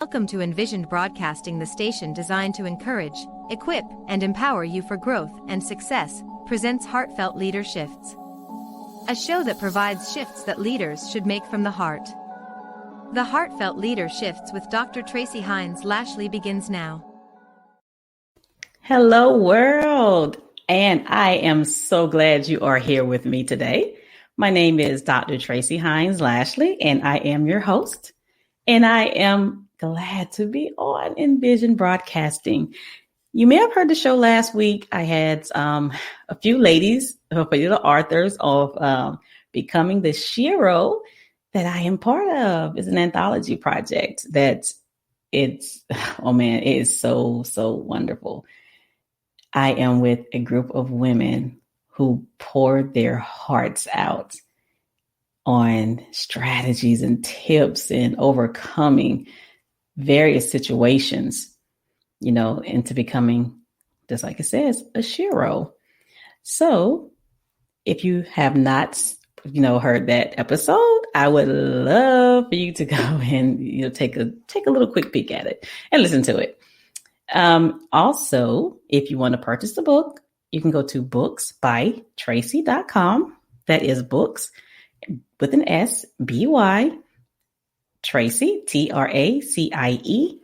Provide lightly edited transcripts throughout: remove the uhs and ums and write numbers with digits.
Welcome to Envisioned Broadcasting, the station designed to encourage, equip, and empower you for growth and success, presents Heartfelt Leader Shifts. A show that provides shifts that leaders should make from the heart. The Heartfelt Leader Shifts with Dr. Tracie Hines Lashley begins now. Hello, world, and I am so glad you are here with me today. My name is Dr. Tracie Hines Lashley, and I am your host, and I am glad to be on Envision Broadcasting. You may have heard the show last week. I had a few ladies, a few little authors of Becoming the Shero that I am part of. It's an anthology project that it is so wonderful. I am with a group of women who pour their hearts out on strategies and tips and overcoming various situations, into becoming, just like it says, a shero. So if you have not, heard that episode, I would love for you to go and, take a little quick peek at it and listen to it. Also, if you want to purchase the book, you can go to booksbytracie.com. That is books with an S, B-Y, Tracie, TRACIE.com.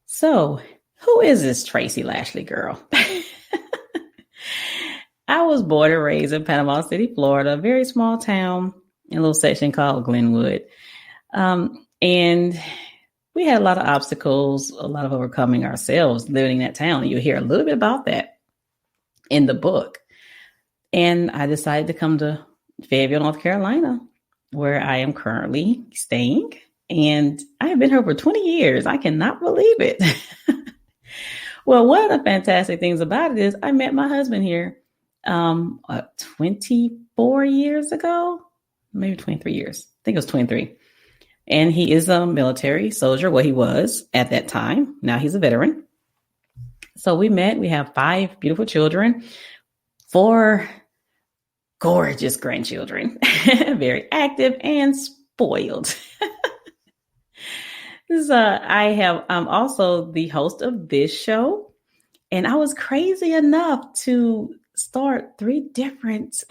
So who is this Tracie Lashley girl? I was born and raised in Panama City, Florida, a very small town in a little section called Glenwood. And we had a lot of obstacles, a lot of overcoming ourselves living in that town. You'll hear a little bit about that in the book. And I decided to come to Fayetteville, North Carolina, where I am currently staying. And I have been here for 20 years. I cannot believe it. Well, one of the fantastic things about it is I met my husband here 24 years ago, maybe 23 years. I think it was 23. And he is a military soldier. Well, he was at that time. Now he's a veteran. So we met. We have 5 beautiful children, 4 gorgeous grandchildren, very active and spoiled. I'm also the host of this show. And I was crazy enough to start 3 different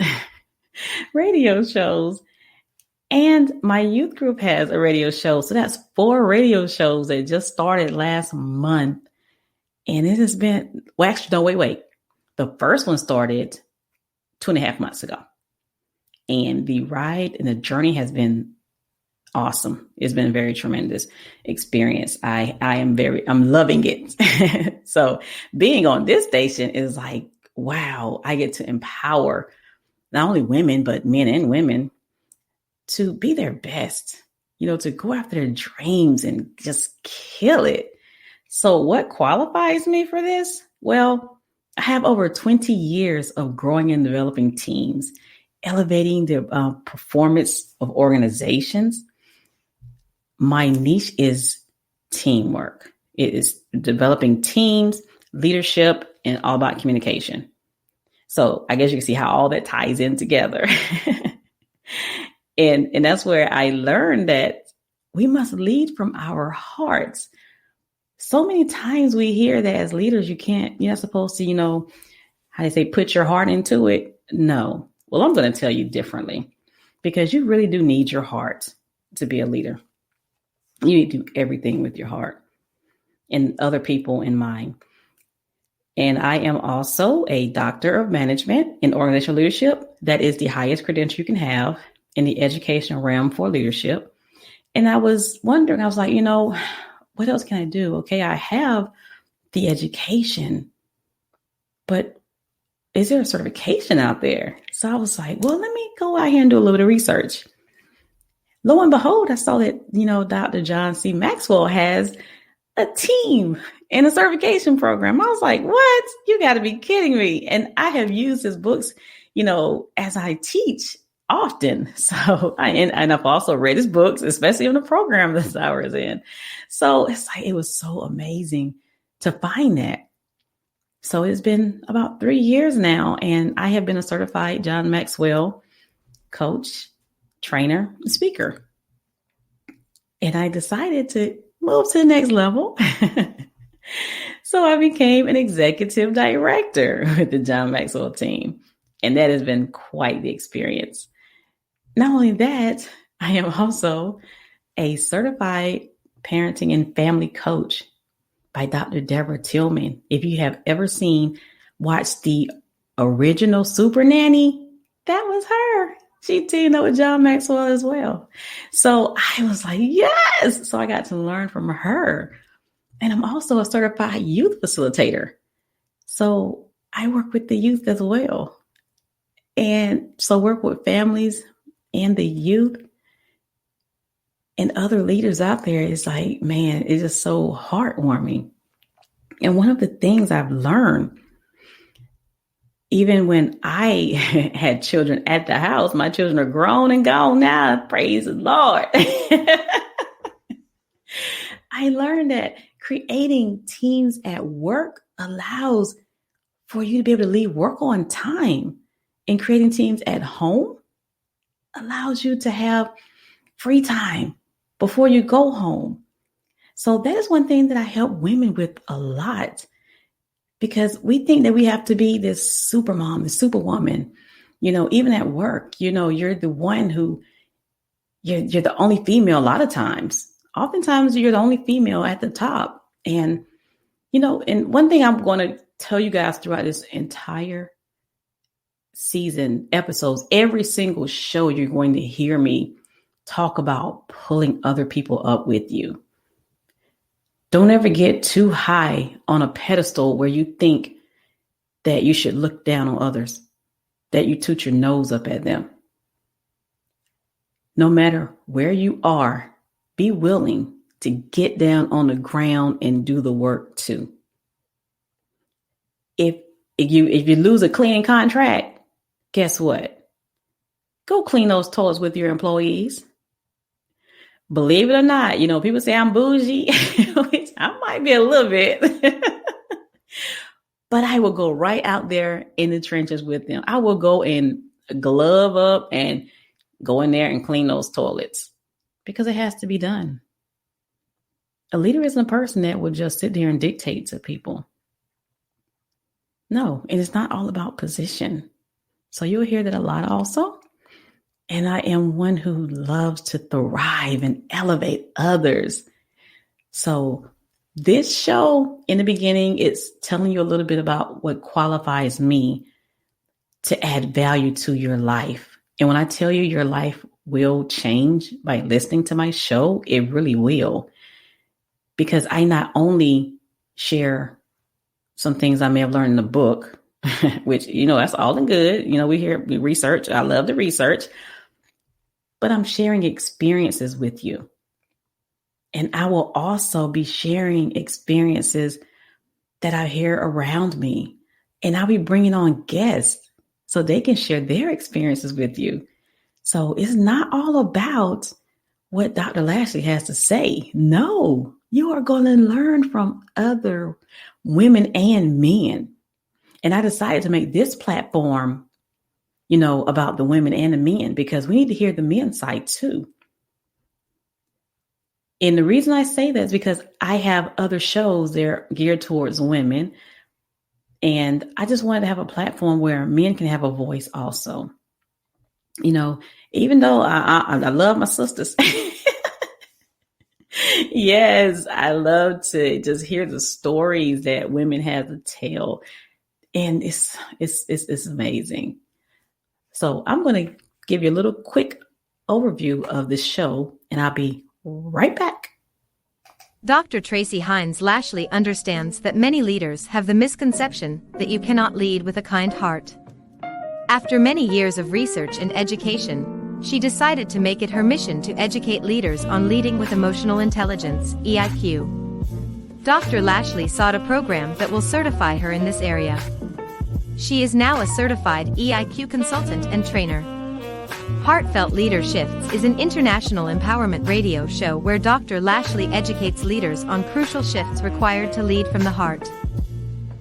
radio shows. And my youth group has a radio show. So that's 4 radio shows that just started last month. And it has been, well, actually, no, wait. The first one started 2.5 months ago. And the ride and the journey has been awesome. It's been a very tremendous experience. I'm loving it. So being on this station is like, wow, I get to empower not only women, but men and women to be their best, to go after their dreams and just kill it. So what qualifies me for this? Well, I have over 20 years of growing and developing teams, elevating the performance of organizations. My niche is teamwork. It is developing teams, leadership, and all about communication. So I guess you can see how all that ties in together. And that's where I learned that we must lead from our hearts. So many times we hear that as leaders, you're not supposed to, how they say, put your heart into it. No. Well, I'm going to tell you differently, because you really do need your heart to be a leader. You need to do everything with your heart and other people in mind. And I am also a doctor of management in organizational leadership. That is the highest credential you can have in the educational realm for leadership. And I was wondering, I was like, what else can I do? Okay, I have the education, but is there a certification out there? So I was like, well, let me go out here and do a little bit of research. Lo and behold, I saw that, Dr. John C. Maxwell has a team and a certification program. I was like, what? You got to be kidding me. And I have used his books, as I teach often. So I've also read his books, especially in the program that I was in. So it's like, it was so amazing to find that. So it's been about 3 years now, and I have been a certified John Maxwell coach, trainer, speaker. And I decided to move to the next level. So I became an executive director with the John Maxwell team. And that has been quite the experience. Not only that, I am also a certified parenting and family coach by Dr. Deborah Tillman. If you have ever watched the original Super Nanny, that was her. She teamed up with John Maxwell as well. So I was like, yes. So I got to learn from her. And I'm also a certified youth facilitator. So I work with the youth as well. And so work with families and the youth and other leaders out there is like, man, it's just so heartwarming. And one of the things I've learned, even when I had children at the house, my children are grown and gone now, praise the Lord. I learned that creating teams at work allows for you to be able to leave work on time, and creating teams at home allows you to have free time before you go home. So that is one thing that I help women with a lot, because we think that we have to be this super mom, this superwoman, even at work, you're the one who you're the only female a lot of times. Oftentimes you're the only female at the top. And, and one thing I'm going to tell you guys throughout this entire season episodes, every single show, you're going to hear me talk about pulling other people up with you. Don't ever get too high on a pedestal where you think that you should look down on others, that you toot your nose up at them. No matter where you are, be willing to get down on the ground and do the work too. If you lose a cleaning contract, guess what? Go clean those toilets with your employees. Believe it or not, people say I'm bougie, which I might be a little bit, but I will go right out there in the trenches with them. I will go and glove up and go in there and clean those toilets because it has to be done. A leader isn't a person that will just sit there and dictate to people. No, and it's not all about position. So you'll hear that a lot also. And I am one who loves to thrive and elevate others. So this show in the beginning, it's telling you a little bit about what qualifies me to add value to your life. And when I tell you your life will change by listening to my show, it really will. Because I not only share some things I may have learned in the book, which, that's all in good. We research. I love the research. But I'm sharing experiences with you. And I will also be sharing experiences that I hear around me. And I'll be bringing on guests so they can share their experiences with you. So it's not all about what Dr. Lashley has to say. No, you are going to learn from other women and men. And I decided to make this platform about the women and the men, because we need to hear the men's side too. And the reason I say that is because I have other shows that are geared towards women. And I just wanted to have a platform where men can have a voice also. Even though I love my sisters. Yes, I love to just hear the stories that women have to tell. And it's amazing. So I'm going to give you a little quick overview of this show, and I'll be right back. Dr. Tracie Hines Lashley understands that many leaders have the misconception that you cannot lead with a kind heart. After many years of research and education, she decided to make it her mission to educate leaders on leading with emotional intelligence, EIQ. Dr. Lashley sought a program that will certify her in this area. She is now a certified EIQ consultant and trainer. Heartfelt Leader Shifts is an international empowerment radio show where Dr. Lashley educates leaders on crucial shifts required to lead from the heart.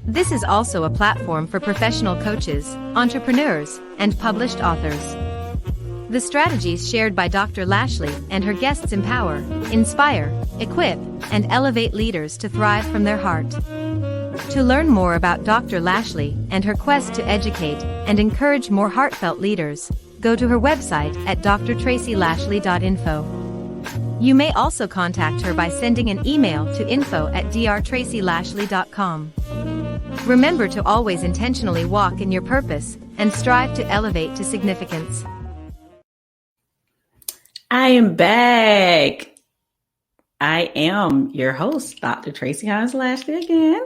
This is also a platform for professional coaches, entrepreneurs, and published authors. The strategies shared by Dr. Lashley and her guests empower, inspire, equip, and elevate leaders to thrive from their heart. To learn more about Dr. Lashley and her quest to educate and encourage more heartfelt leaders, go to her website at drtracielashley.info. You may also contact her by sending an email to info@drtracielashley.com. Remember to always intentionally walk in your purpose and strive to elevate to significance. I am back. I am your host, Dr. Tracie Hines Lashley again,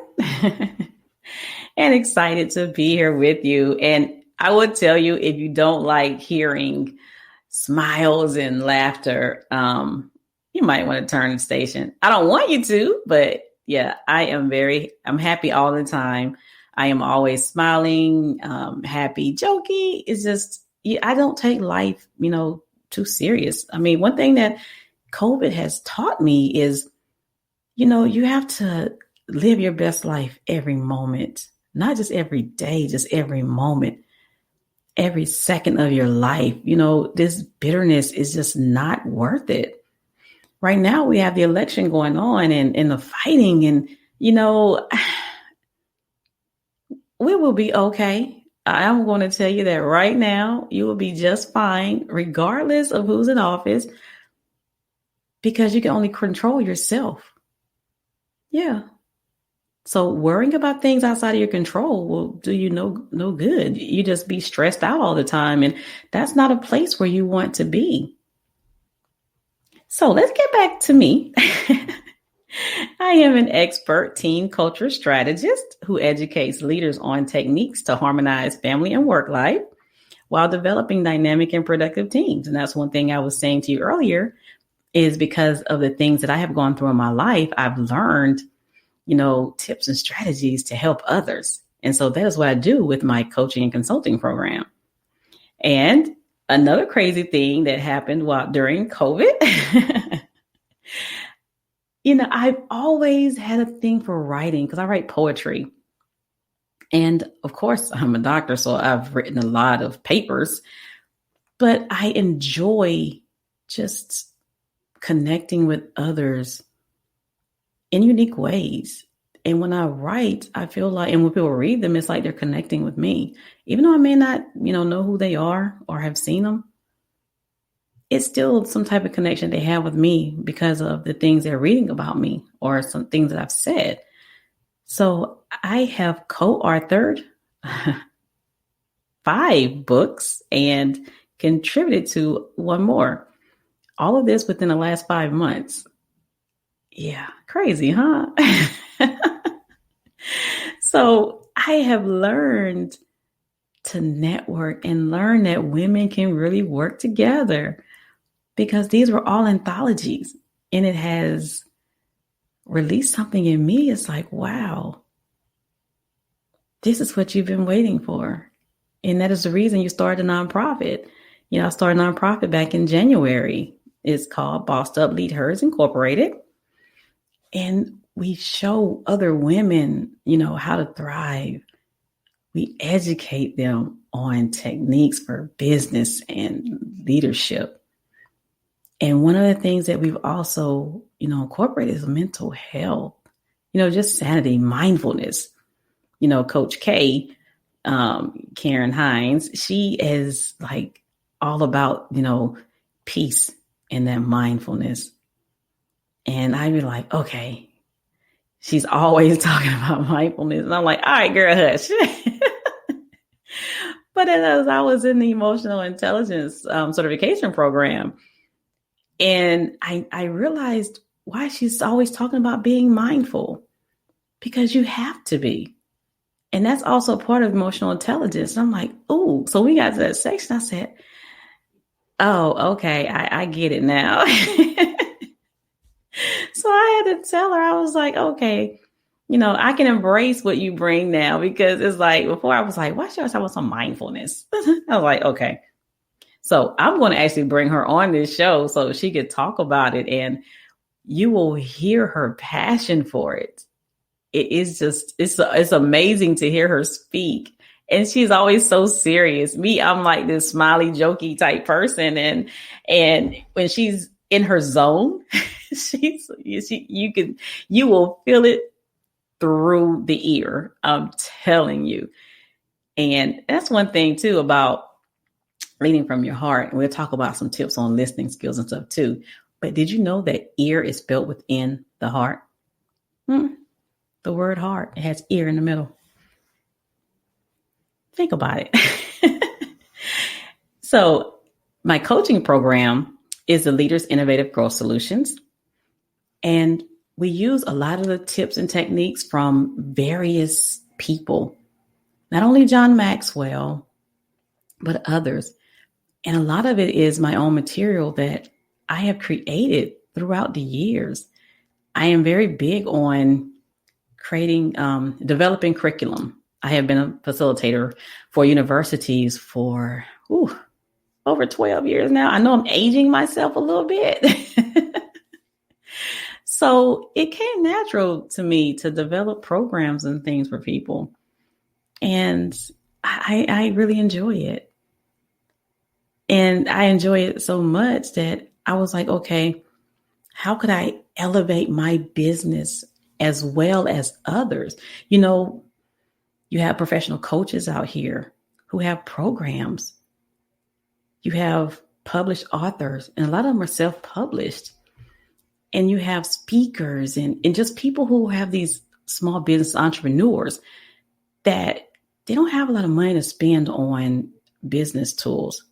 and excited to be here with you. And I would tell you, if you don't like hearing smiles and laughter, you might want to turn the station. I don't want you to, but yeah, I'm happy all the time. I am always smiling, happy, jokey. It's just, I don't take life, too serious. I mean, one thing that COVID has taught me is, you have to live your best life every moment, not just every day, just every moment, every second of your life. This bitterness is just not worth it. Right now we have the election going on and the fighting and, we will be okay. I'm going to tell you that right now, you will be just fine, regardless of who's in office, because you can only control yourself. Yeah. So worrying about things outside of your control will do you no good. You just be stressed out all the time. And that's not a place where you want to be. So let's get back to me. I am an expert team culture strategist who educates leaders on techniques to harmonize family and work life while developing dynamic and productive teams. And that's one thing I was saying to you earlier is because of the things that I have gone through in my life, I've learned, tips and strategies to help others. And so that is what I do with my coaching and consulting program. And another crazy thing that happened during COVID, I've always had a thing for writing because I write poetry. And of course, I'm a doctor, so I've written a lot of papers, but I enjoy just connecting with others in unique ways. And when I write, I feel like, and when people read them, it's like they're connecting with me, even though I may not, know who they are or have seen them. It's still some type of connection they have with me because of the things they're reading about me or some things that I've said. So I have co-authored 5 books and contributed to one more. All of this within the last 5 months. Yeah, crazy, huh? So I have learned to network and learn that women can really work together, because these were all anthologies and it has released something in me. It's like, wow, this is what you've been waiting for. And that is the reason you started a nonprofit. I started a nonprofit back in January. It's called Bossed Up Lead Hers Incorporated. And we show other women, how to thrive. We educate them on techniques for business and leadership. And one of the things that we've also, incorporated is mental health, just sanity, mindfulness. Coach K, Karen Hines, she is like all about, peace and that mindfulness. And I'd be like, okay, she's always talking about mindfulness. And I'm like, all right, girl, hush. But as I was in the emotional intelligence certification program, and I realized why she's always talking about being mindful, because you have to be. And that's also part of emotional intelligence. And I'm like, oh, so we got to that section. I said, oh, okay, I get it now. So I had to tell her, I was like, okay, I can embrace what you bring now, because it's like, before I was like, why should I talk about some mindfulness? I was like, okay. So I'm going to actually bring her on this show so she could talk about it, and you will hear her passion for it. It is just, it's amazing to hear her speak And she's always so serious. Me, I'm like this smiley, jokey type person. And when she's in her zone, you will feel it through the ear. I'm telling you. And that's one thing too about leading from your heart. And we'll talk about some tips on listening skills and stuff too. But did you know that ear is spelled within the heart? The word heart, it has ear in the middle. Think about it. So my coaching program is the Leaders Innovative Growth Solutions. And we use a lot of the tips and techniques from various people, not only John Maxwell, but others. And a lot of it is my own material that I have created throughout the years. I am very big on creating, developing curriculum. I have been a facilitator for universities for over 12 years now. I know I'm aging myself a little bit. So it came natural to me to develop programs and things for people. And I really enjoy it. And I enjoy it so much that I was like, okay, how could I elevate my business as well as others? You know, you have professional coaches out here who have programs. You have published authors, and a lot of them are self-published. And you have speakers and just people who have these small business entrepreneurs that they don't have a lot of money to spend on business tools.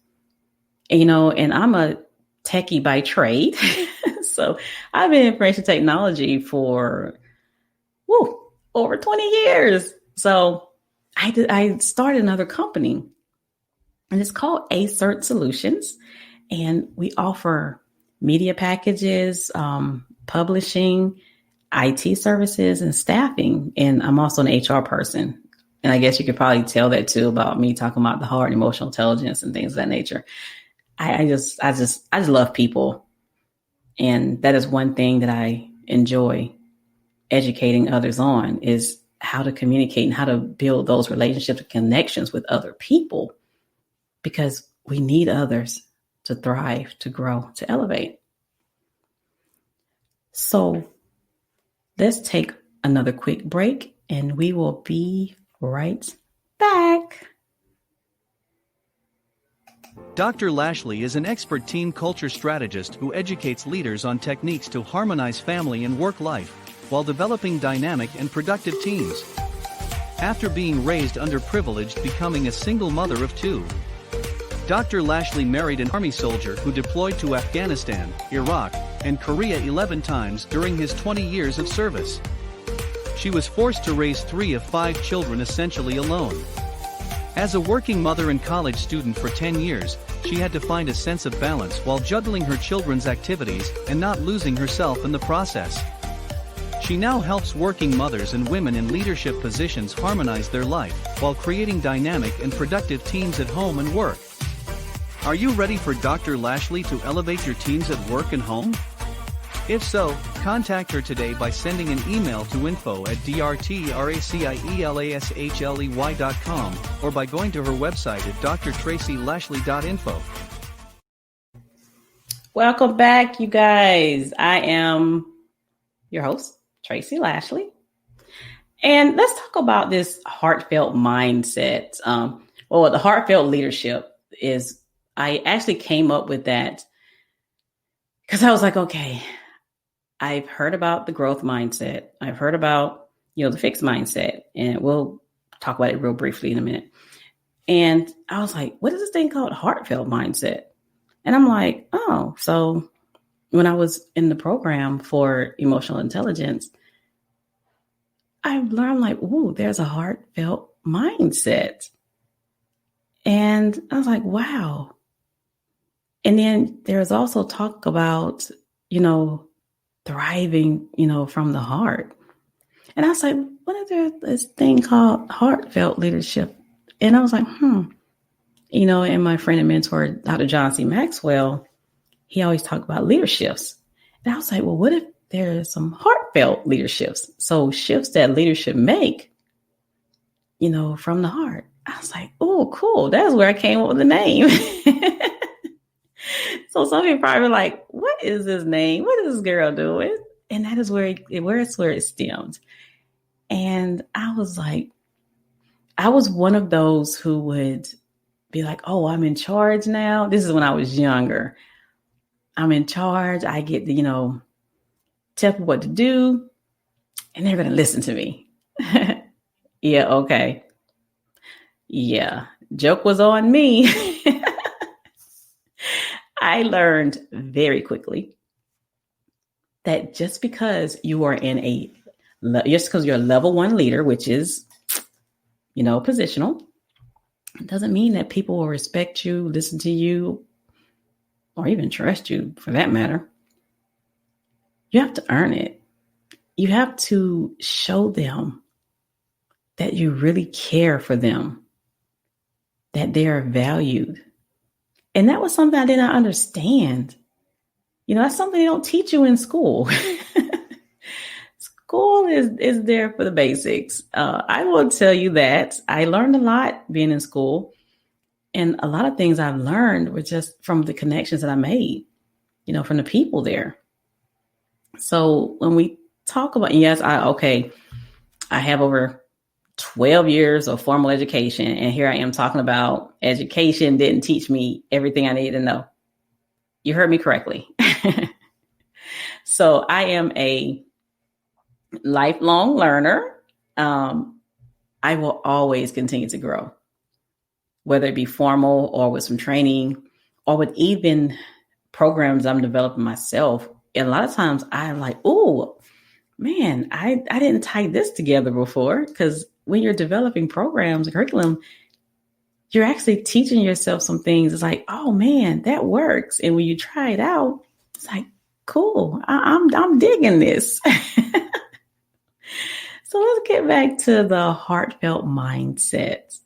And, you know, and I'm a techie by trade. So I've been in information technology for over 20 years. So I started another company, and it's called Acert Solutions. And we offer media packages, publishing, IT services, and staffing. And I'm also an HR person. And I guess you could probably tell that too about me talking about the heart, emotional intelligence, and things of that nature. I just love people. And that is one thing that I enjoy educating others on, is how to communicate and how to build those relationships and connections with other people, because we need others to thrive, to grow, to elevate. So let's take another quick break and we will be right back. Dr. Lashley is an expert teen culture strategist who educates leaders on techniques to harmonize family and work life while developing dynamic and productive teams. After being raised underprivileged, becoming a single mother of two, Dr. Lashley married an Army soldier who deployed to Afghanistan, Iraq, and Korea 11 times during his 20 years of service. She was forced to raise 3 of 5 children essentially alone. As a working mother and college student for 10 years, she had to find a sense of balance while juggling her children's activities and not losing herself in the process. She now helps working mothers and women in leadership positions harmonize their life while creating dynamic and productive teams at home and work. Are you ready for Dr. Lashley to elevate your teams at work and home? If so, contact her today by sending an email to info@drtracielashley.com or by going to her website at drtracielashley.info. Welcome back, you guys. I am your host, Tracie Lashley. And let's talk about this heartfelt mindset. The heartfelt leadership is, I actually came up with that because I was like, okay, I've heard about the growth mindset. I've heard about, the fixed mindset, and we'll talk about it real briefly in a minute. And I was like, what is this thing called heartfelt mindset? And I'm like, oh, so when I was in the program for emotional intelligence, I learned like, ooh, there's a heartfelt mindset. And I was like, wow. And then there's also talk about, thriving, from the heart. And I was like, what is there this thing called heartfelt leadership? And I was like, and my friend and mentor, Dr. John C. Maxwell, he always talked about leaderships. And I was like, well, what if there's some heartfelt leaderships? So shifts that leadership make, from the heart. I was like, oh, cool. That's where I came up with the name. So some people probably like, what is this name? What is this girl doing? And that is where it stemmed. And I was like, I was one of those who would be like, oh, I'm in charge now. This is when I was younger. I'm in charge. I get to, tell people what to do, and they're going to listen to me. Yeah, okay. Yeah, joke was on me. I learned very quickly that just because you're a level 1 leader, which is, positional, it doesn't mean that people will respect you, listen to you, or even trust you for that matter. You have to earn it. You have to show them that you really care for them, that they are valued. And that was something I did not understand. That's something they don't teach you in school. School is there for the basics. I will tell you that I learned a lot being in school. And a lot of things I've learned were just from the connections that I made, from the people there. So when we talk about, yes, I have over 12 years of formal education. And here I am talking about education didn't teach me everything I needed to know. You heard me correctly. So I am a lifelong learner. I will always continue to grow, whether it be formal or with some training or with even programs I'm developing myself. And a lot of times I'm like, oh, man, I didn't tie this together before. Because when you're developing programs and curriculum, you're actually teaching yourself some things. It's like, oh, man, that works. And when you try it out, it's like, cool, I'm digging this. So let's get back to the heartfelt mindset.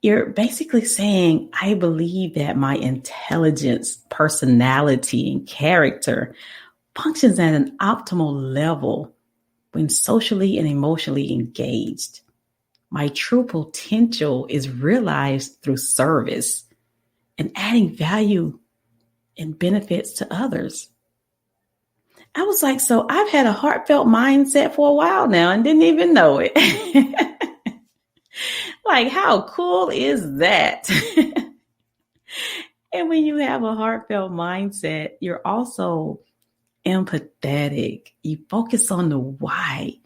You're basically saying, I believe that my intelligence, personality, and character functions at an optimal level when socially and emotionally engaged. My true potential is realized through service and adding value and benefits to others. I was like, so I've had a heartfelt mindset for a while now and didn't even know it. Like, how cool is that? And when you have a heartfelt mindset, you're also empathetic. You focus on the why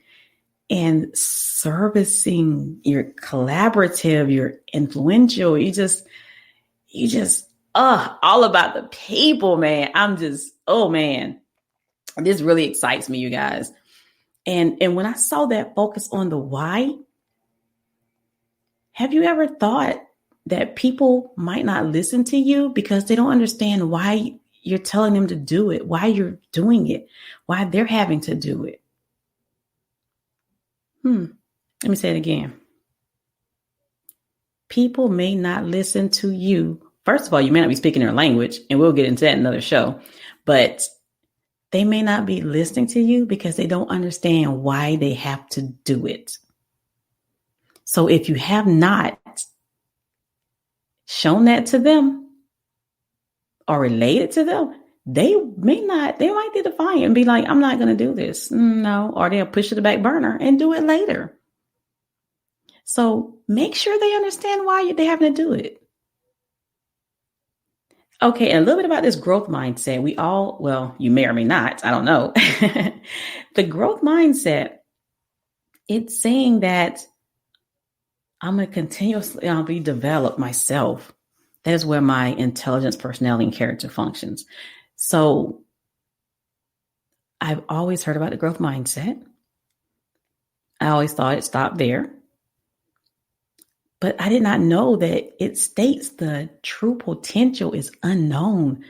and servicing. You're collaborative, you're influential. You just all about the people, man. Oh man, this really excites me, you guys. And when I saw that focus on the why, have you ever thought that people might not listen to you because they don't understand why you're telling them to do it, why you're doing it, why they're having to do it? Let me say it again. People may not listen to you. First of all, you may not be speaking their language, and we'll get into that in another show, but they may not be listening to you because they don't understand why they have to do it. So if you have not shown that to them or related to them, they might define it and be like, I'm not going to do this. No, or they'll push it to the back burner and do it later. So make sure they understand why they having to do it. Okay, and a little bit about this growth mindset. You may or may not, I don't know. The growth mindset, it's saying that I'm going to continuously develop myself. That is where my intelligence, personality, and character functions. So I've always heard about the growth mindset. I always thought it stopped there. But I did not know that it states the true potential is unknown.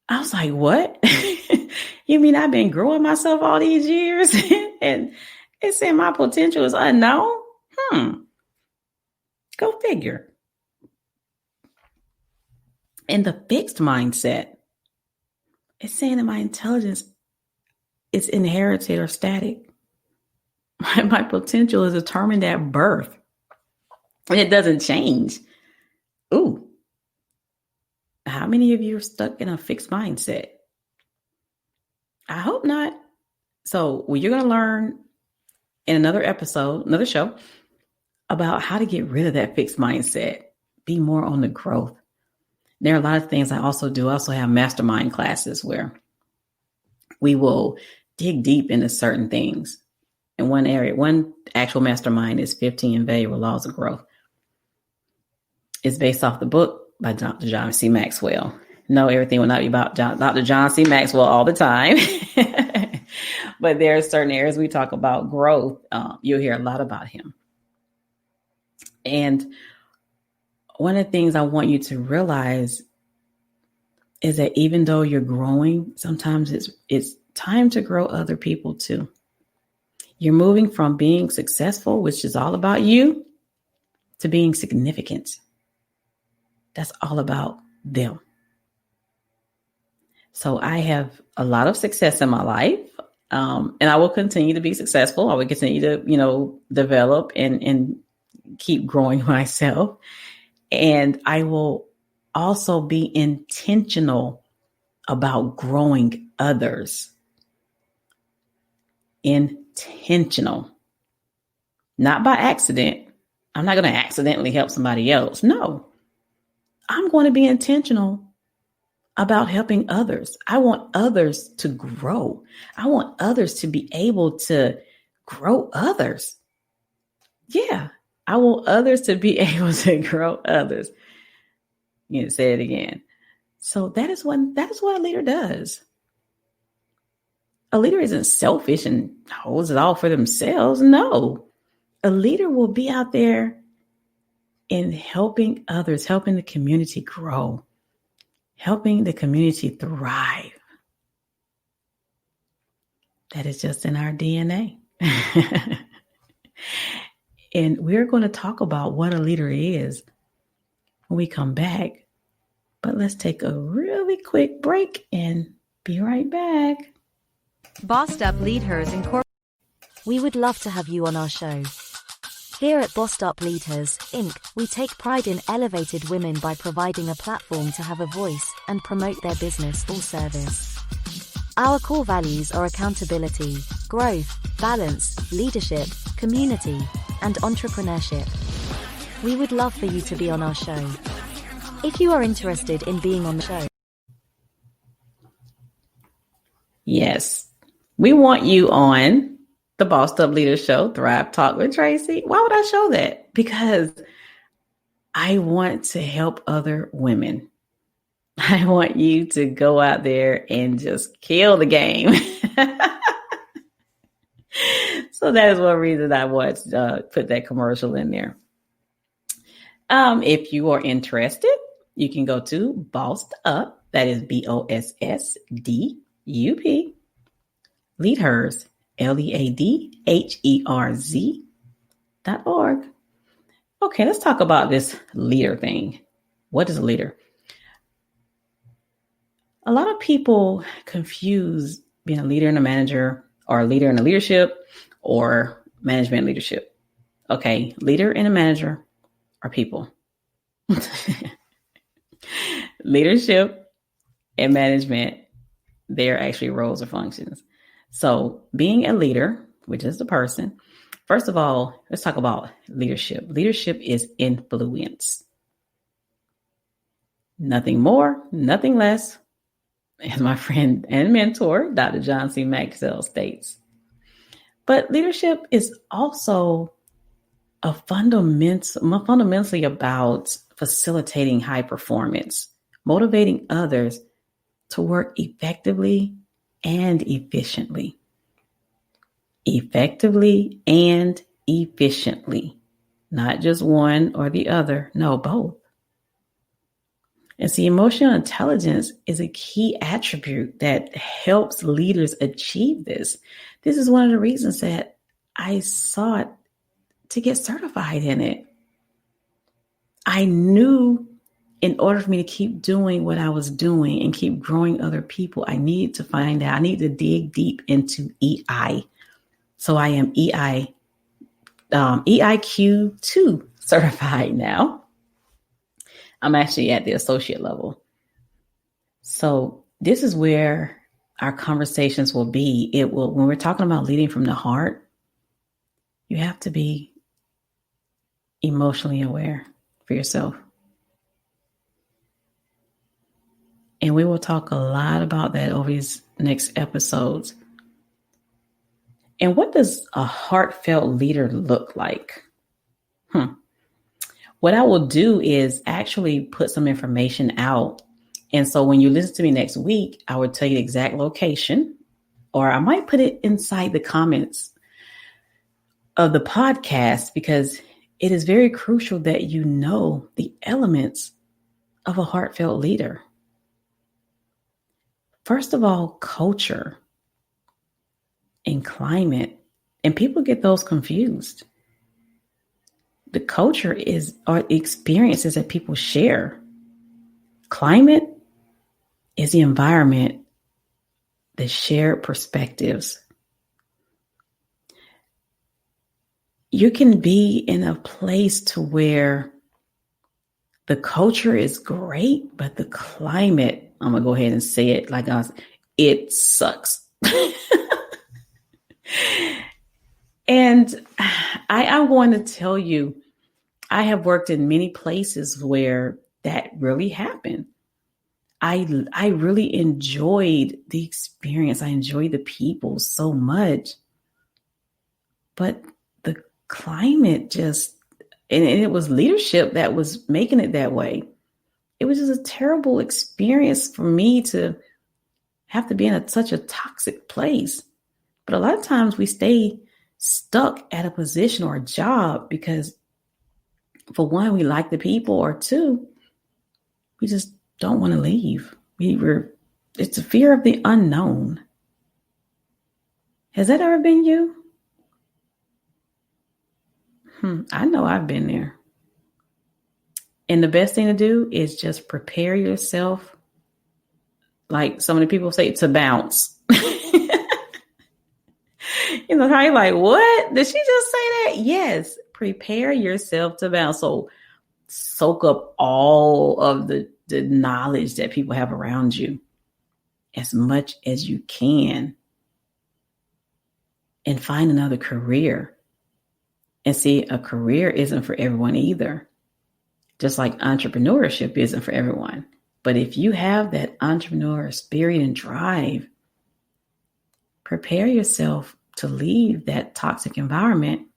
I was like, what? You mean I've been growing myself all these years and it's saying my potential is unknown? Go figure. In the fixed mindset, it's saying that my intelligence is inherited or static. My potential is determined at birth. and it doesn't change. Ooh, how many of you are stuck in a fixed mindset? I hope not. So, well, you're going to learn in another episode, another show, about how to get rid of that fixed mindset, be more on the growth. There are a lot of things I also do. I also have mastermind classes where we will dig deep into certain things. In one area, one actual mastermind is 15 Valuable Laws of Growth. It's based off the book by Dr. John C. Maxwell. No, everything will not be about Dr. John C. Maxwell all the time. But there are certain areas we talk about growth. You'll hear a lot about him. And one of the things I want you to realize is that even though you're growing, sometimes it's time to grow other people too. You're moving from being successful, which is all about you, to being significant. That's all about them. So I have a lot of success in my life, and I will continue to be successful. I will continue to, develop and keep growing myself. And I will also be intentional about growing others. Intentional, not by accident. I'm not going to accidentally help somebody else. No, I'm going to be intentional about helping others. I want others to grow. I want others to be able to grow others. Yeah, I want others to be able to grow others. Say it again. So that is what a leader does. A leader isn't selfish and holds it all for themselves. No, a leader will be out there in helping others, helping the community grow, helping the community thrive. That is just in our DNA. And we're going to talk about what a leader is when we come back. But let's take a really quick break and be right back. Bossed Up Lead Hers Incorporated. We would love to have you on our show. Here at Bossed Up Lead Hers, Inc., we take pride in elevated women by providing a platform to have a voice and promote their business or service. Our core values are accountability, growth, balance, leadership, community, and entrepreneurship. We would love for you to be on our show. If you are interested in being on the show. Yes, we want you on the Bossed Up Leader Show, Thrive Talk with Tracie. Why would I show that? Because I want to help other women. I want you to go out there and just kill the game. So that is one reason I want to put that commercial in there. If you are interested, you can go to Bossed Up. That is BOSSDUP. Lead Hers, LEADHERZ.org. Okay, let's talk about this leader thing. What is a leader? A lot of people confuse being a leader and a manager, or a leader and a leadership, or management leadership. Okay, leader and a manager are people. Leadership and management, they're actually roles or functions. So being a leader, which is the person, first of all, let's talk about leadership. Leadership is influence. Nothing more, nothing less, as my friend and mentor, Dr. John C. Maxwell states. But leadership is also fundamentally about facilitating high performance, motivating others to work effectively and efficiently. Effectively and efficiently. Not just one or the other. No, both. And see, emotional intelligence is a key attribute that helps leaders achieve this. This is one of the reasons that I sought to get certified in it. I knew in order for me to keep doing what I was doing and keep growing other people, I need to find out, I need to dig deep into EI. So I am EIQ2 certified now. I'm actually at the associate level. So this is where our conversations will be. When we're talking about leading from the heart, you have to be emotionally aware for yourself. And we will talk a lot about that over these next episodes. And what does a heartfelt leader look like? What I will do is actually put some information out. And so when you listen to me next week, I will tell you the exact location, or I might put it inside the comments of the podcast, because it is very crucial that you know the elements of a heartfelt leader. First of all, culture and climate, and people get those confused. The culture are experiences that people share. Climate is the environment, the shared perspectives. You can be in a place to where the culture is great, but the climate, I'm going to go ahead and say it like it sucks. And I want to tell you, I have worked in many places where that really happened. I really enjoyed the experience. I enjoyed the people so much. But the climate and it was leadership that was making it that way. It was just a terrible experience for me to have to be in such a toxic place. But a lot of times we stay stuck at a position or a job because, for one, we like the people, or two, we just don't want to leave. It's a fear of the unknown. Has that ever been you? I know I've been there. And the best thing to do is just prepare yourself, like so many people say, to bounce. You know, how you're like, what? Did she just say that? Yes. Prepare yourself to bounce. So soak up all of the knowledge that people have around you as much as you can. And find another career. And see, a career isn't for everyone either. Just like entrepreneurship isn't for everyone. But if you have that entrepreneur spirit and drive, prepare yourself to leave that toxic environment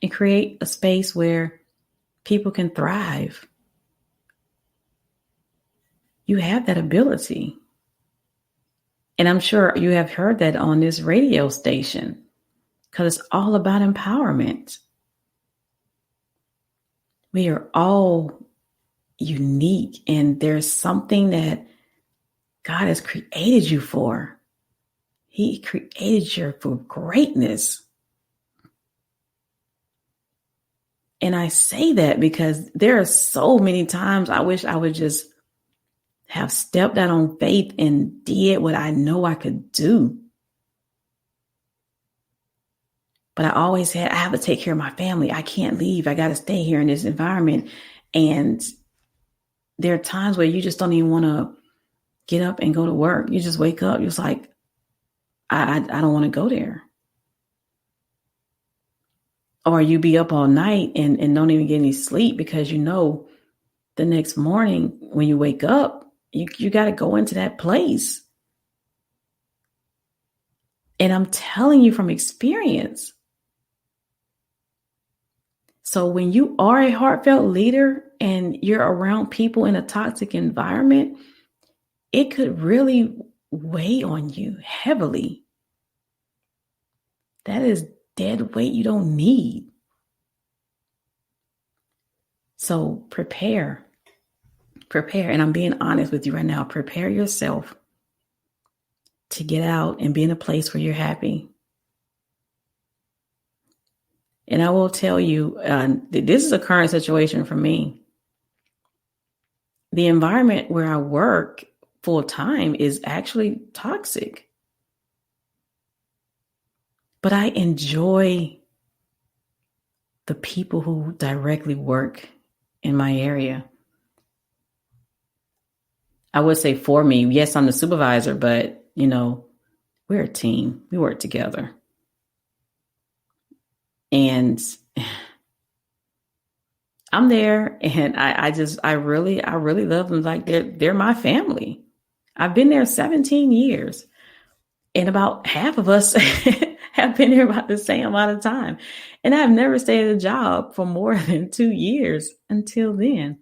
and create a space where people can thrive. You have that ability. And I'm sure you have heard that on this radio station, because it's all about empowerment. We are all unique, and there's something that God has created you for. He created you for greatness. And I say that because there are so many times I wish I would just have stepped out on faith and did what I know I could do. But I always said, I have to take care of my family. I can't leave. I got to stay here in this environment. And there are times where you just don't even want to get up and go to work. You just wake up. You're just like, I don't want to go there. Or you be up all night and don't even get any sleep because you know the next morning when you wake up, you got to go into that place. And I'm telling you from experience. So when you are a heartfelt leader and you're around people in a toxic environment, it could really weigh on you heavily. That is dead weight you don't need. So prepare. And I'm being honest with you right now. Prepare yourself to get out and be in a place where you're happy. And I will tell you, this is a current situation for me. The environment where I work full time is actually toxic. But I enjoy the people who directly work in my area. I would say for me, yes, I'm the supervisor, but we're a team. We work together. And I'm there, and I really love them. Like they're my family. I've been there 17 years, and about half of us have been here about the same amount of time. And I've never stayed at a job for more than 2 years until then.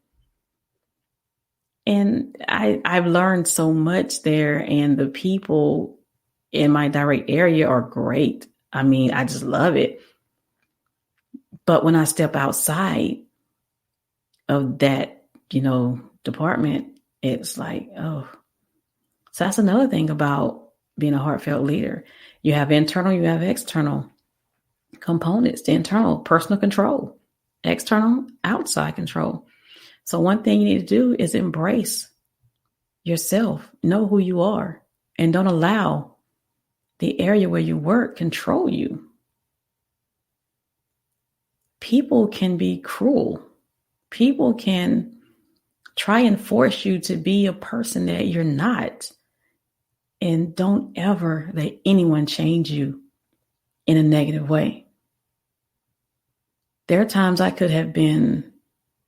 And I've learned so much there, and the people in my direct area are great. I mean, I just love it. But when I step outside of that, department, it's like, oh. So that's another thing about being a heartfelt leader. You have internal, you have external components. The internal, personal control. External, outside control. So one thing you need to do is embrace yourself. Know who you are. And don't allow the area where you work control you. People can be cruel. People can try and force you to be a person that you're not. And don't ever let anyone change you in a negative way. There are times I could have been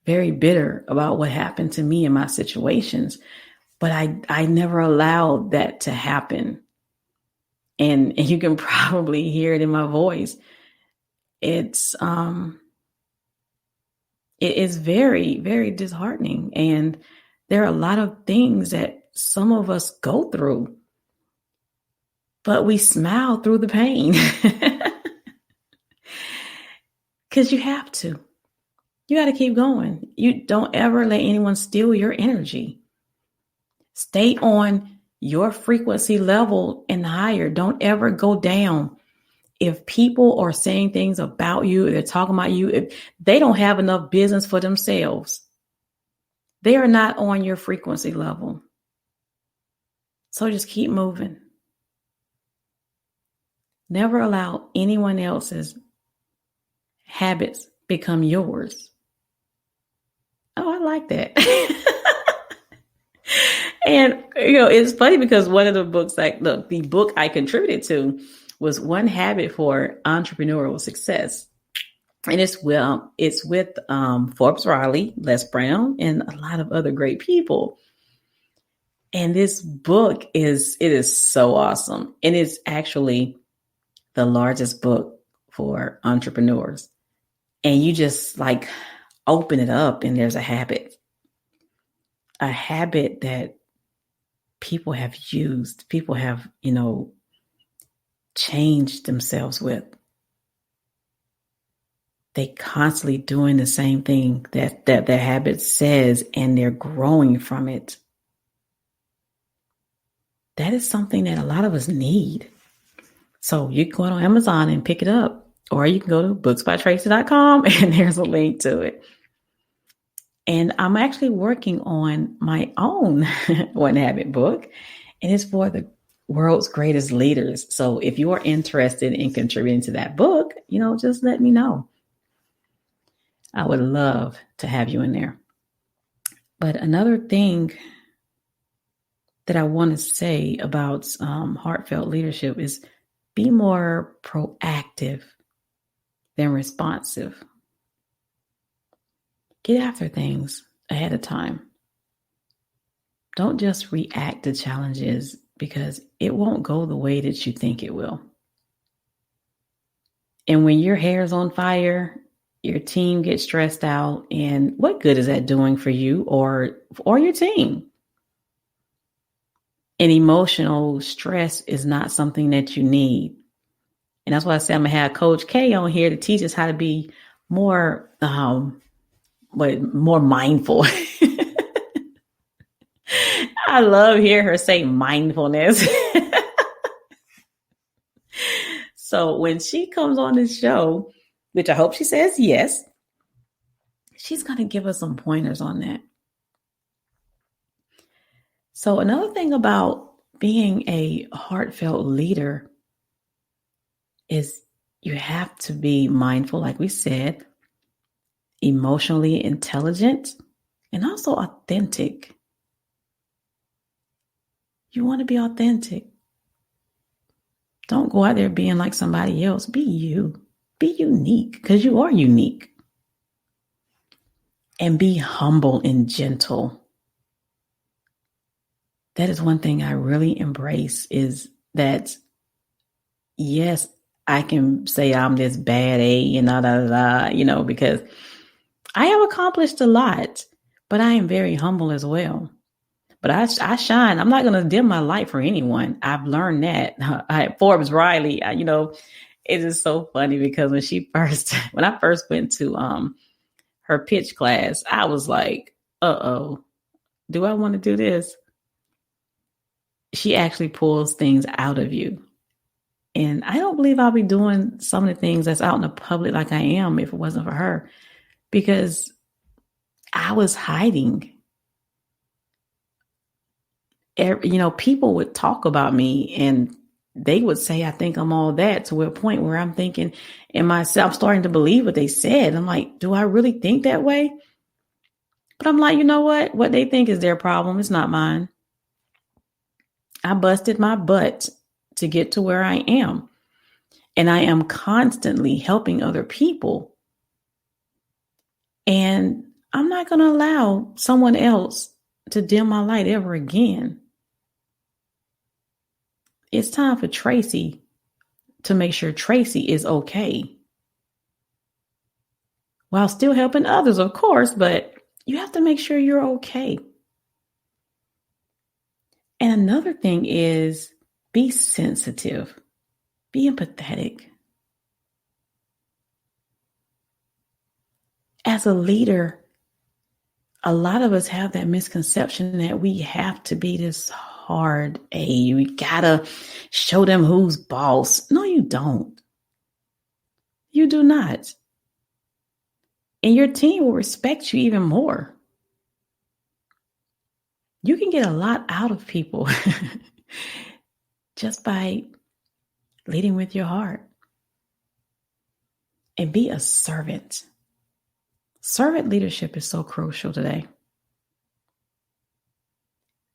very bitter about what happened to me in my situations, but I never allowed that to happen. And you can probably hear it in my voice. It is very, very disheartening. And there are a lot of things that some of us go through, but we smile through the pain because you have to. You got to keep going. You don't ever let anyone steal your energy. Stay on your frequency level and higher. Don't ever go down. If people are saying things about you, if they're talking about you, if they don't have enough business for themselves, they are not on your frequency level. So just keep moving. Never allow anyone else's habits become yours. Oh, I like that. And, it's funny because one of the books, the book I contributed to was One Habit for Entrepreneurial Success. And it's with Forbes Riley, Les Brown, and a lot of other great people. And this book is so awesome. And it's actually the largest book for entrepreneurs. And you just open it up and there's a habit that people have used, people have, changed themselves with. They constantly doing the same thing that their habit says, and they're growing from it. That is something that a lot of us need. So you can go on Amazon and pick it up, or you can go to booksbytracie.com and there's a link to it. And I'm actually working on my own One Habit book, and it's for the world's greatest leaders. So if you are interested in contributing to that book, just let me know. I would love to have you in there. But another thing that I want to say about heartfelt leadership is be more proactive than responsive. Get after things ahead of time. Don't just react to challenges because it won't go the way that you think it will. And when your hair's on fire, your team gets stressed out, and what good is that doing for you or your team? And emotional stress is not something that you need. And that's why I say I'm going to have Coach K on here to teach us how to be more mindful. I love hearing her say mindfulness. So when she comes on this show, which I hope she says yes, she's going to give us some pointers on that. So another thing about being a heartfelt leader is you have to be mindful, like we said, emotionally intelligent, and also authentic. You want to be authentic. Don't go out there being like somebody else. Be you. Be unique, because you are unique. And be humble and gentle. That is one thing I really embrace, is that, yes, I can say I'm this bad A and because I have accomplished a lot, but I am very humble as well. But I shine. I'm not going to dim my light for anyone. I've learned that. Forbes Riley, it is so funny because when I first went to her pitch class, I was like, do I want to do this? She actually pulls things out of you. And I don't believe I'll be doing some of the things that's out in the public like I am if it wasn't for her, because I was hiding. People would talk about me and they would say, I think I'm all that, to a point where I'm thinking in myself, starting to believe what they said. I'm like, do I really think that way? But I'm like, you know what? What they think is their problem. It's not mine. I busted my butt to get to where I am. And I am constantly helping other people. And I'm not going to allow someone else to dim my light ever again. It's time for Tracie to make sure Tracie is okay. While still helping others, of course, but you have to make sure you're okay. And another thing is, be sensitive, be empathetic. As a leader, a lot of us have that misconception that we have to be this hard A. We gotta show them who's boss. No, you don't. You do not. And your team will respect you even more. You can get a lot out of people just by leading with your heart. And be a servant. Servant leadership is so crucial today.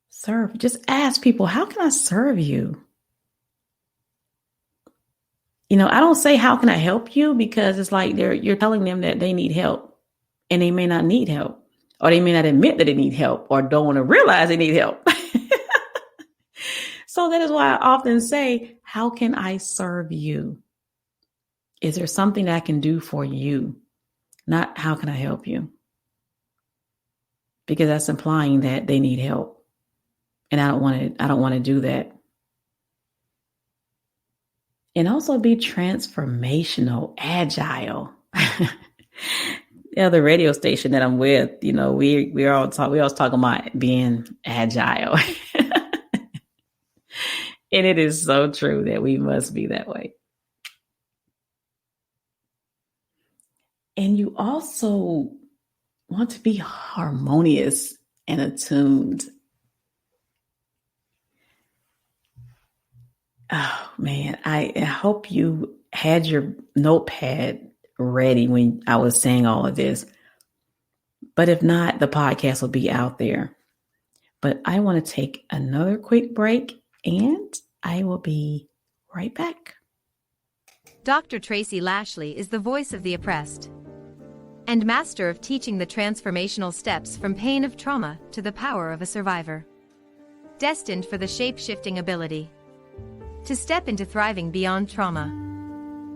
Serve. Just ask people, how can I serve you? I don't say, how can I help you? Because it's like you're telling them that they need help and they may not need help, or they may not admit that they need help, or don't want to realize they need help. So that is why I often say, how can I serve you? Is there something that I can do for you? Not how can I help you? Because that's implying that they need help. And I don't want to do that. And also be transformational, agile. The radio station that I'm with, we always talking about being agile. And it is so true that we must be that way. And you also want to be harmonious and attuned. Oh, man, I hope you had your notepad ready when I was saying all of this. But if not, the podcast will be out there. But I want to take another quick break, and I will be right back. Dr. Tracie Lashley is the voice of the oppressed and master of teaching the transformational steps from pain of trauma to the power of a survivor. Destined for the shape-shifting ability to step into thriving beyond trauma.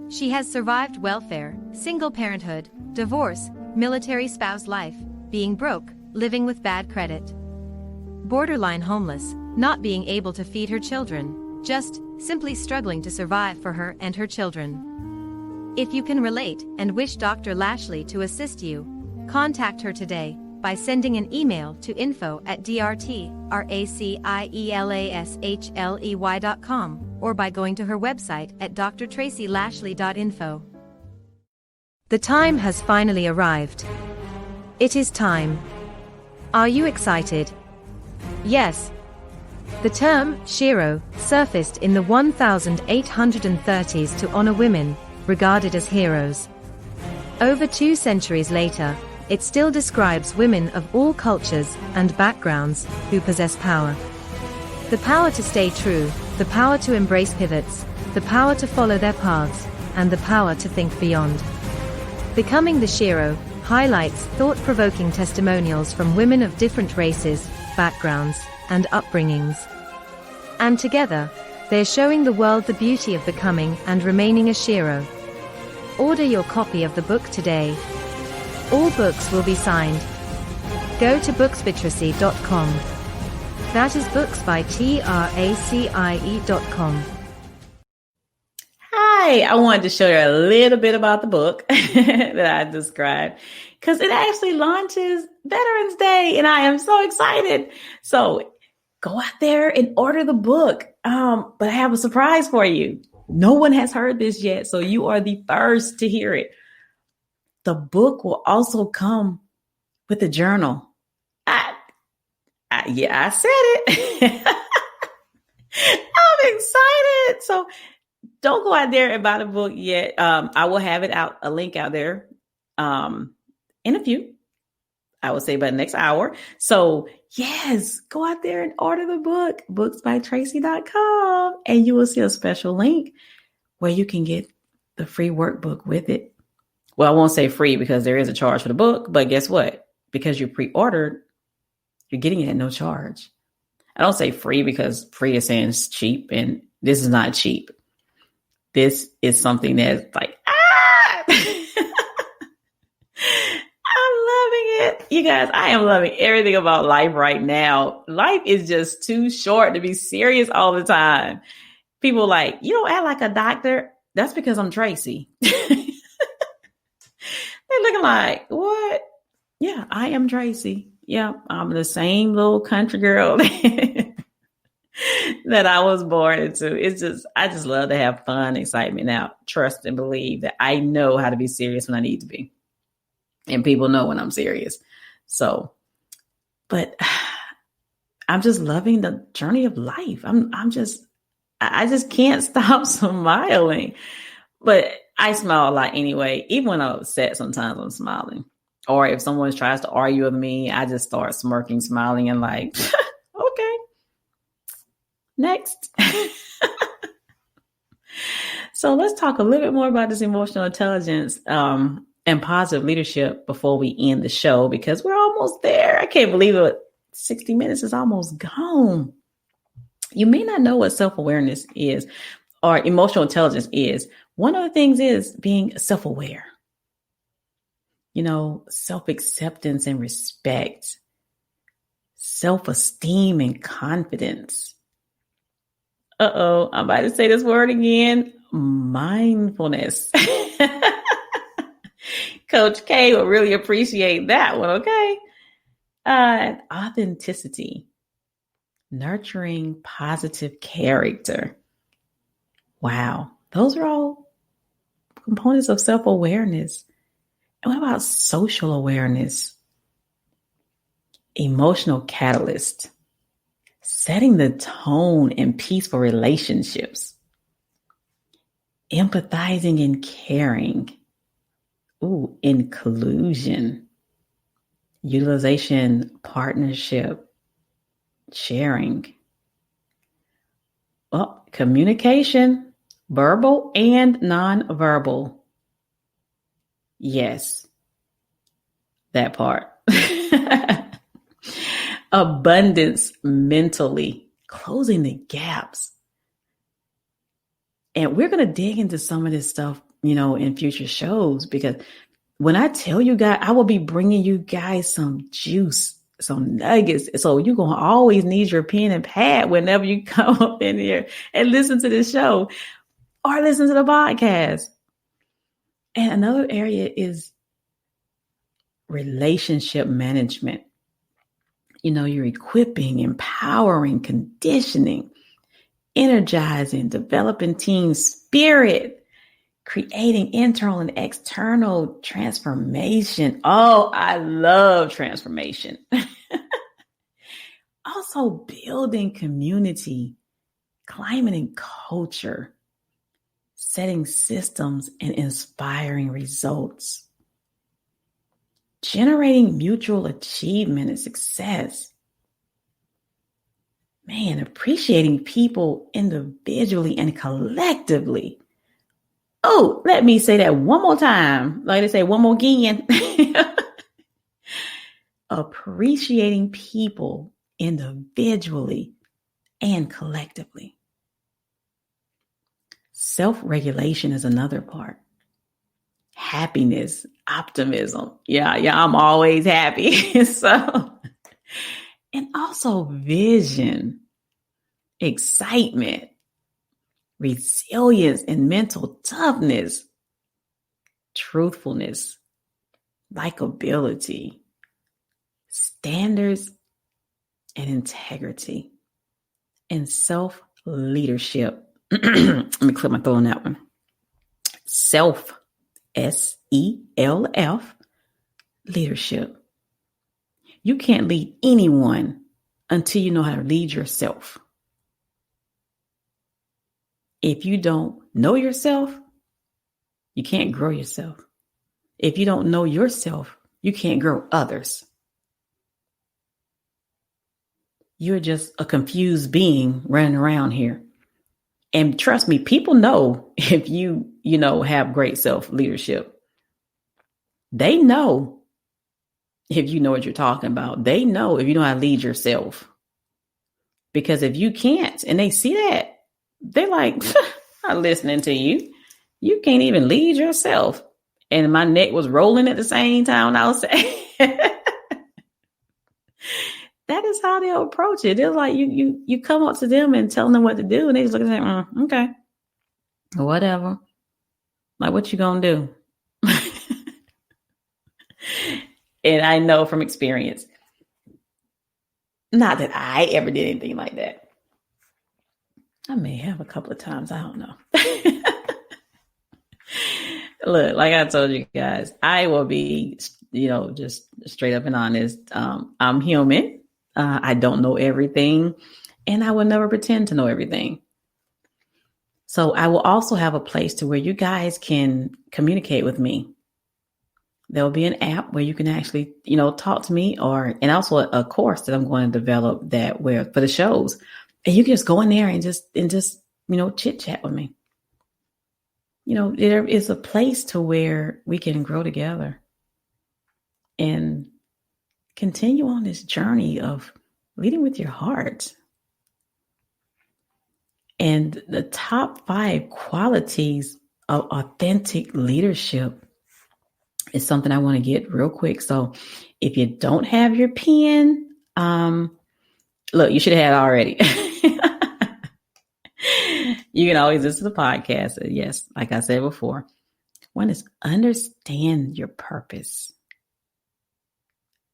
She has survived welfare, single parenthood, divorce, military spouse life, being broke, living with bad credit, borderline homeless, not being able to feed her children, just simply struggling to survive for her and her children. If you can relate and wish Dr. Lashley to assist you, contact her today by sending an email to info@drtracielashley.com or by going to her website at drtracielashley.info. The time has finally arrived. It is time. Are you excited? Yes. The term Shiro surfaced in the 1830s to honor women regarded as heroes. Over 2 centuries later, it still describes women of all cultures and backgrounds who possess power. The power to stay true, the power to embrace pivots, the power to follow their paths, and the power to think beyond. Becoming the Shiro highlights thought-provoking testimonials from women of different races, backgrounds, and upbringings. And together, they're showing the world the beauty of becoming and remaining a Shiro. Order your copy of the book today. All books will be signed. Go to booksbytracie.com. That is books by Tracie.com. Hi, I wanted to show you a little bit about the book that I described because it actually launches Veterans Day and I am so excited. So go out there and order the book. But I have a surprise for you. No one has heard this yet, so you are the first to hear it. The book will also come with a journal. I said it. I'm excited. So don't go out there and buy the book yet. I will have it out, a link out there in a few. I would say by the next hour. So yes, go out there and order the book, booksbytracie.com, and you will see a special link where you can get the free workbook with it. Well, I won't say free because there is a charge for the book, but guess what? Because you pre-ordered, you're getting it at no charge. I don't say free because free is saying it's cheap, and this is not cheap. This is something that's like, I'm loving it. You guys, I am loving everything about life right now. Life is just too short to be serious all the time. People like, you don't act like a doctor. That's because I'm Tracie. They're looking like, what? Yeah, I am Tracie. Yeah, I'm the same little country girl that I was born into. I just love to have fun, excitement. Now, trust and believe that I know how to be serious when I need to be. And people know when I'm serious. So, but I'm just loving the journey of life. I just can't stop smiling. But I smile a lot anyway. Even when I'm upset, sometimes I'm smiling. Or if someone tries to argue with me, I just start smirking, smiling, and like, okay, next. So let's talk a little bit more about this emotional intelligence and positive leadership before we end the show, because we're almost there. I can't believe it. 60 minutes is almost gone. You may not know what self-awareness is or emotional intelligence is. One of the things is being self-aware. You know, self-acceptance and respect, self-esteem and confidence. I'm about to say this word again. Mindfulness. Coach K will really appreciate that one, okay? Authenticity. Nurturing positive character. Wow. Those are all components of self-awareness. And what about social awareness? Emotional catalyst. Setting the tone in peaceful relationships. Empathizing and caring. Inclusion. Utilization, partnership, sharing. Communication, verbal and nonverbal. Yes, that part. Abundance mentally, closing the gaps. And we're going to dig into some of this stuff, in future shows, because when I tell you guys, I will be bringing you guys some juice, some nuggets. So you're going to always need your pen and pad whenever you come up in here and listen to this show or listen to the podcast. And another area is relationship management. You're equipping, empowering, conditioning, energizing, developing team spirit, creating internal and external transformation. Oh, I love transformation. Also building community, climate and culture, setting systems and inspiring results. generating mutual achievement and success. Man, appreciating people individually and collectively. Oh, let me say that one more time. Like they say, one more again. Appreciating people individually and collectively. Self-regulation is another part. Happiness, optimism. Yeah, I'm always happy. And also vision, excitement, resilience, and mental toughness, truthfulness, likability, standards, and integrity, and self-leadership. Let me clear my throat on that one. Self, SELF, leadership. You can't lead anyone until you know how to lead yourself. If you don't know yourself, you can't grow yourself. If you don't know yourself, you can't grow others. You're just a confused being running around here. And trust me, people know if you have great self-leadership. They know if you know what you're talking about. They know if you know how to lead yourself. Because if you can't, and they see that, they're like, I'm listening to you. You can't even lead yourself. And my neck was rolling at the same time. I was saying, that is how they'll approach it. It's like you come up to them and tell them what to do, and they just look at you, okay, whatever. Like, what you gonna do? And I know from experience, not that I ever did anything like that. I may have a couple of times. I don't know. Look, like I told you guys, I will be, just straight up and honest. I'm human. I don't know everything, and I will never pretend to know everything. So I will also have a place to where you guys can communicate with me. There'll be an app where you can actually, talk to me, and also a course that I'm going to develop that where for the shows, and you can just go in there and just chit chat with me. There is a place to where we can grow together and continue on this journey of leading with your heart. And the top 5 qualities of authentic leadership is something I want to get real quick. So if you don't have your pen, look, you should have had it already. You can always listen to the podcast. Yes, like I said before, one is understand your purpose.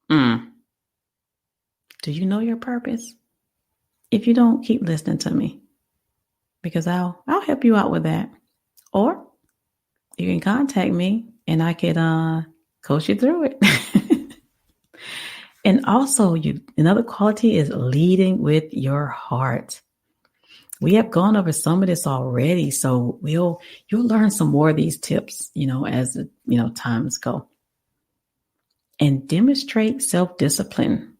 Do you know your purpose? If you don't, keep listening to me, because I'll help you out with that. Or you can contact me and I can coach you through it. And also, another quality is leading with your heart. We have gone over some of this already, so you'll learn some more of these tips, as times go. And demonstrate self-discipline.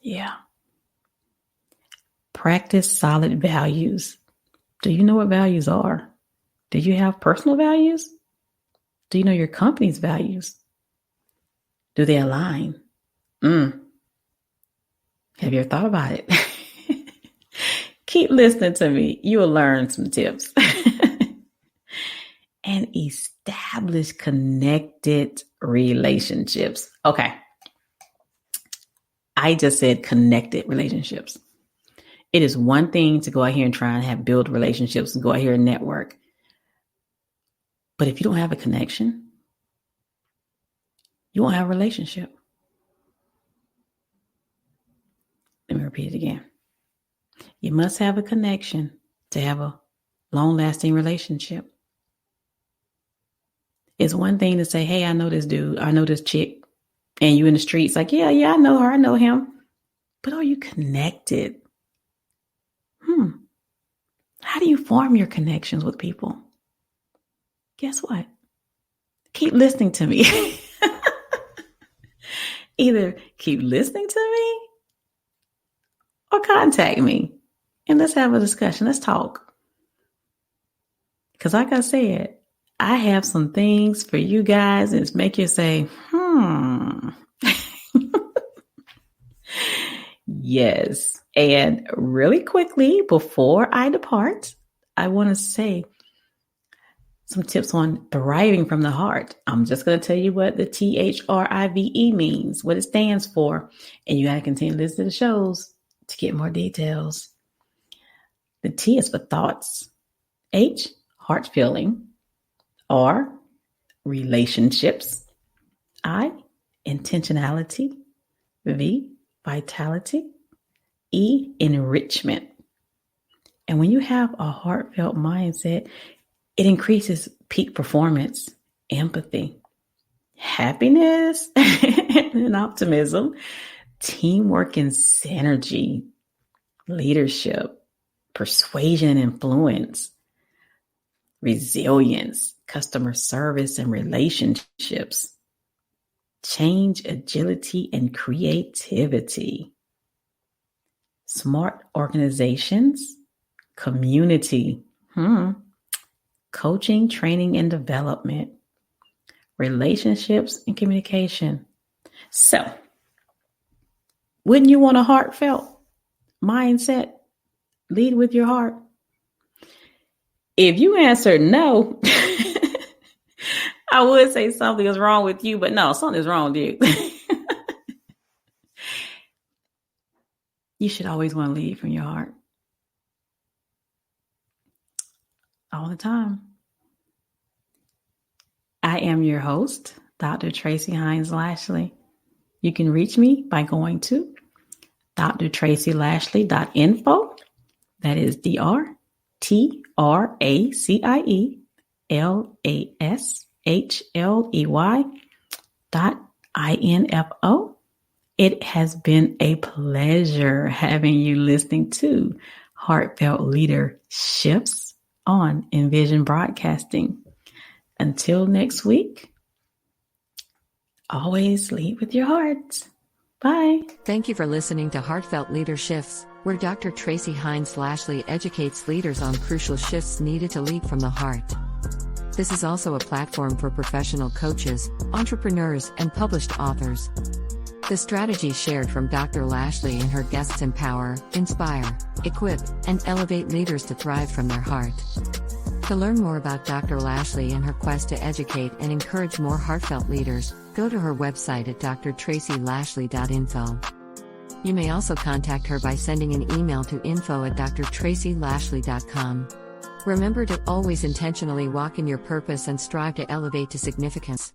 Yeah. Practice solid values. Do you know what values are? Do you have personal values? Do you know your company's values? Do they align? Have you ever thought about it? Keep listening to me. You will learn some tips. And establish connected relationships. Okay. I just said connected relationships. It is one thing to go out here and try and build relationships and go out here and network. But if you don't have a connection, you won't have a relationship. Let me repeat it again. You must have a connection to have a long-lasting relationship. It's one thing to say, hey, I know this dude, I know this chick, and you in the streets like, yeah, I know her, I know him. But are you connected? How do you form your connections with people? Guess what? keep listening to me. Either keep listening to me or contact me and let's have a discussion. Let's talk. Because like I said, I have some things for you guys and make you say, Yes. And really quickly, before I depart, I want to say some tips on thriving from the heart. I'm just going to tell you what the THRIVE means, what it stands for. And you got to continue to listen to the shows to get more details. The T is for thoughts. H, heart feeling. R, relationships. I, intentionality. V, vitality. E, enrichment. And when you have a heartfelt mindset, it increases peak performance, empathy, happiness, and optimism, teamwork and synergy, leadership, persuasion and influence, resilience, customer service and relationships, change, agility, and creativity, smart organizations, community, coaching, training, and development, relationships, and communication. So, wouldn't you want a heartfelt mindset? Lead with your heart. If you answer no, I would say something is wrong with you, but no, something is wrong with you. You should always want to lead from your heart. All the time. I am your host, Dr. Tracie Hines Lashley. You can reach me by going to drtracielashley.info. That is drtracielashley.info. It has been a pleasure having you listening to Heartfelt Leader Shifts on Envision Broadcasting. Until next week, always lead with your heart. Bye. Thank you for listening to Heartfelt Leader Shifts, where Dr. Tracie Hines Lashley educates leaders on crucial shifts needed to lead from the heart. This is also a platform for professional coaches, entrepreneurs, and published authors. The strategies shared from Dr. Lashley and her guests empower, inspire, equip, and elevate leaders to thrive from their heart. To learn more about Dr. Lashley and her quest to educate and encourage more heartfelt leaders, go to her website at drtracielashley.info. You may also contact her by sending an email to info@drtracielashley.com. Remember to always intentionally walk in your purpose and strive to elevate to significance.